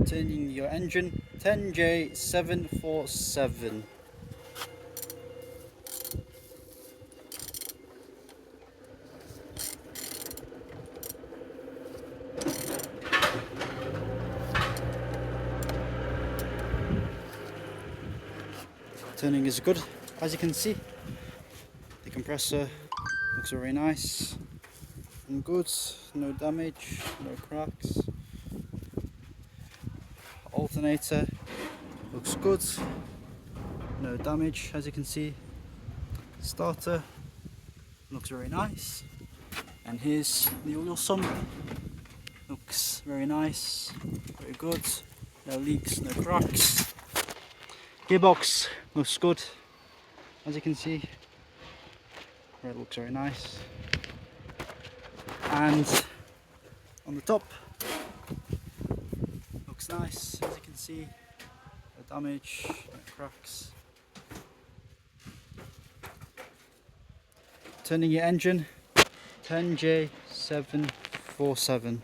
Turning your engine, 10J747. Turning is good, as you can see. The compressor looks very nice and good, no damage, no cracks. Alternator looks good, no damage, as you can see. Starter looks very nice, and here's the oil sump. Looks very nice, very good, no leaks, no cracks. Gearbox looks good, as you can see. It looks very nice, and on the top looks nice, as you can see. No damage, no cracks. Turning your engine, 10J747.